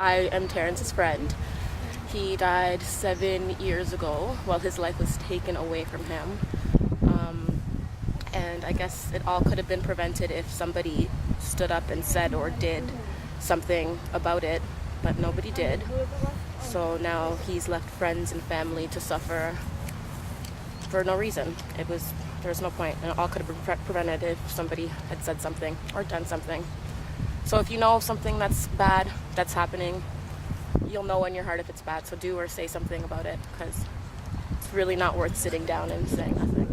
I am Terrence's friend. He died 7 years ago while his life was taken away from him. And I guess it all could have been prevented if somebody stood up and said or did something about it, but nobody did. So now he's left friends and family to suffer for no reason. There was no point, and it all could have been prevented if somebody had said something or done something. So if you know something that's bad that's happening, you'll know in your heart if it's bad. So do or say something about it, because it's really not worth sitting down and saying nothing.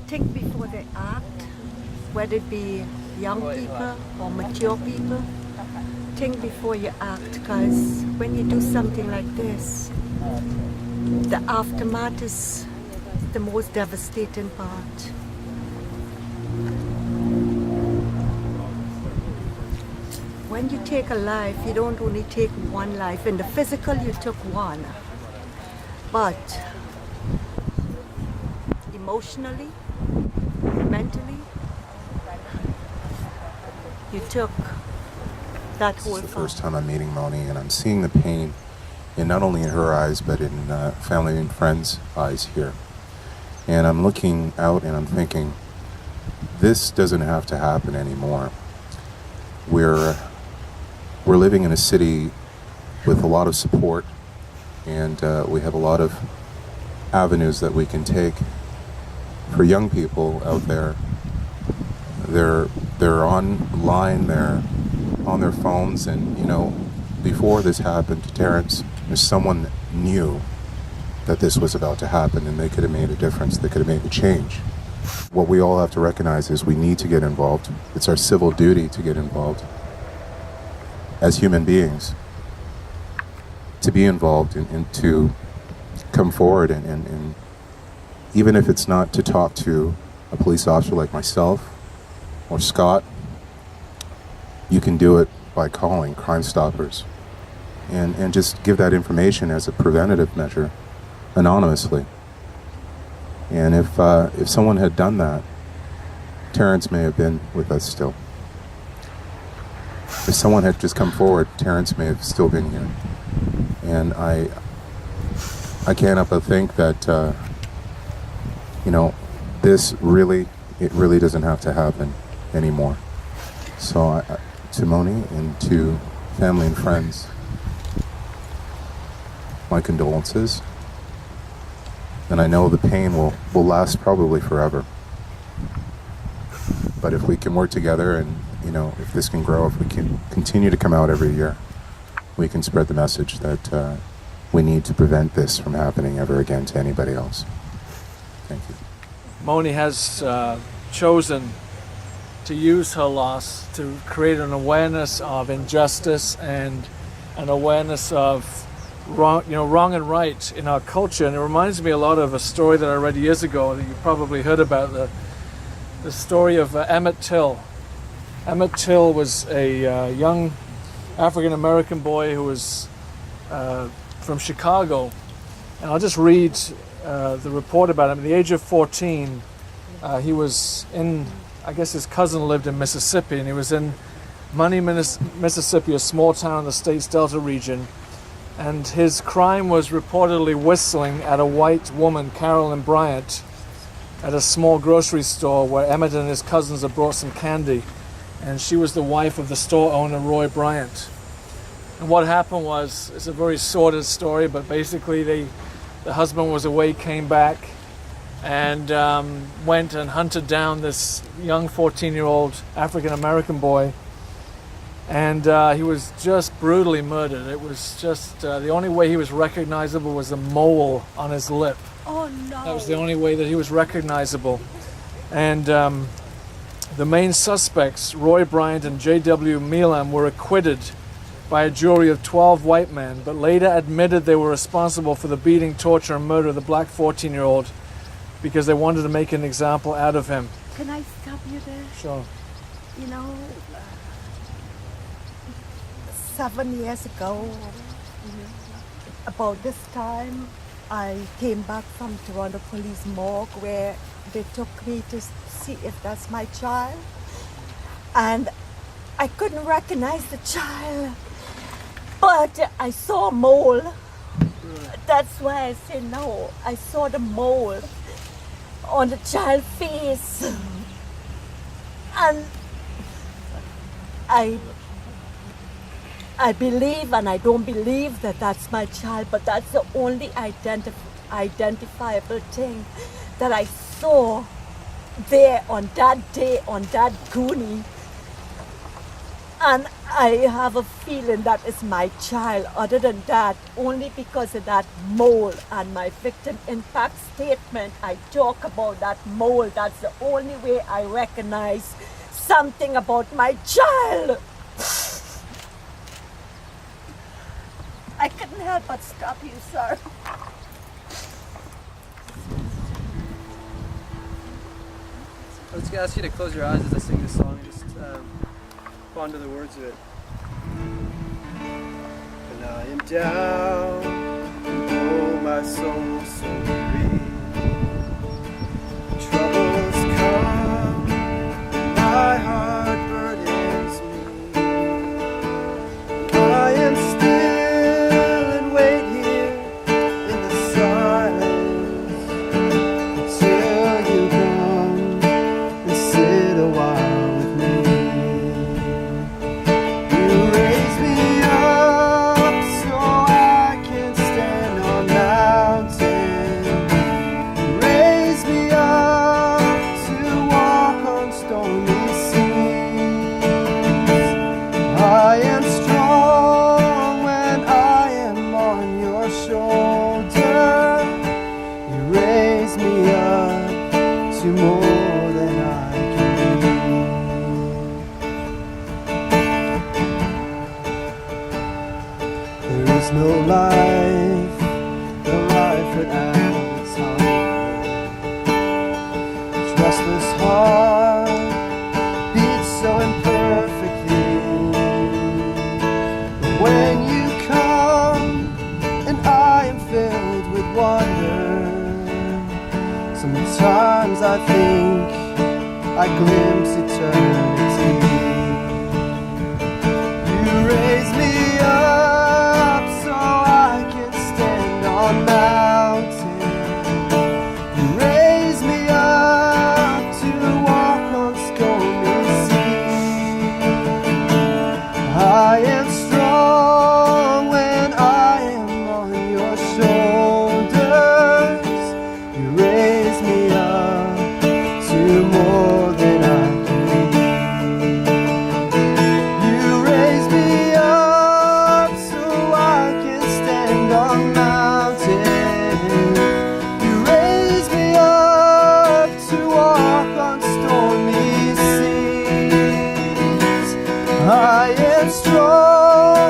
Think before they act, whether it be young people or mature people. Think before you act, because when you do something like this, the aftermath is the most devastating part. When you take a life, you don't only take one life. In the physical, you took one, but emotionally, mentally, you took that whole. It's the first time I'm meeting Moonie, and I'm seeing the pain, and not only in her eyes, but in family and friends' eyes here. And I'm looking out, and I'm thinking, this doesn't have to happen anymore. We're living in a city with a lot of support, and we have a lot of avenues that we can take. For young people out there, they're online, they're on their phones, and before this happened to Terrence, if someone knew that this was about to happen, and they could have made a difference, they could have made a change. What we all have to recognize is we need to get involved. It's our civil duty to get involved as human beings, to be involved and to come forward and even if it's not to talk to a police officer like myself or Scott, you can do it by calling Crime Stoppers and just give that information as a preventative measure anonymously. And if someone had done that, Terrence may have been with us still. If someone had just come forward, Terrence may have still been here. And I can't help but think that this really doesn't have to happen anymore. So to Moonie and to family and friends, my condolences. And I know the pain will last probably forever. But if we can work together and, if this can grow, if we can continue to come out every year, we can spread the message that we need to prevent this from happening ever again to anybody else. Thank you. Moonie has chosen to use her loss to create an awareness of injustice and an awareness of wrong and right in our culture. And it reminds me a lot of a story that I read years ago that you probably heard about, the story of Emmett Till. Emmett Till was a young African-American boy who was from Chicago. And I'll just read the report about him. At the age of 14, he was I guess his cousin lived in Mississippi, and he was in Money, Mississippi, a small town in the state's Delta region. And his crime was reportedly whistling at a white woman, Carolyn Bryant, at a small grocery store where Emmett and his cousins had brought some candy. And she was the wife of the store owner, Roy Bryant. And what happened was, it's a very sordid story, but basically the husband was away, came back, and went and hunted down this young 14-year-old African-American boy. And he was just brutally murdered. It was just, the only way he was recognizable was a mole on his lip. Oh no! That was the only way that he was recognizable. And the main suspects, Roy Bryant and J.W. Meelam, were acquitted by a jury of 12 white men, but later admitted they were responsible for the beating, torture, and murder of the black 14-year-old because they wanted to make an example out of him. Can I stop you there? Sure. You know, 7 years ago, about this time, I came back from Toronto Police Morgue where they took me to see if that's my child. And I couldn't recognize the child, but I saw a mole. That's why I say no. I saw the mole on the child's face. And I believe and I don't believe that that's my child, but that's the only identifiable thing that I saw there on that day, on that goonie. And I have a feeling that is my child. Other than that, only because of that mole and my victim impact statement, I talk about that mole. That's the only way I recognize something about my child. I couldn't help but stop you, sir. I was going to ask you to close your eyes as I sing this song and just ponder the words of it. And I am down, oh my soul so weary. Troubles come, my heart burdens me. I am still and wait here in the silence till you come and sit a while with me. You raise me up so I can stand on mountains. You raise me up to walk on stormy seas. I am strong when I am on your shoulder. You raise me up to more than I can be. There is no life without its hunger. Its restless heart beats so imperfectly. But when you come and I am filled with wonder, sometimes I think I glimpse eternity. You raise me up so I can stand on mountains. You raise me up to walk on stormy seas. I am strong when I am on your shoulders. You raise me up to more than I can be. You raise me up so I can stand on mountains. You raise me up to walk on stormy seas. I am strong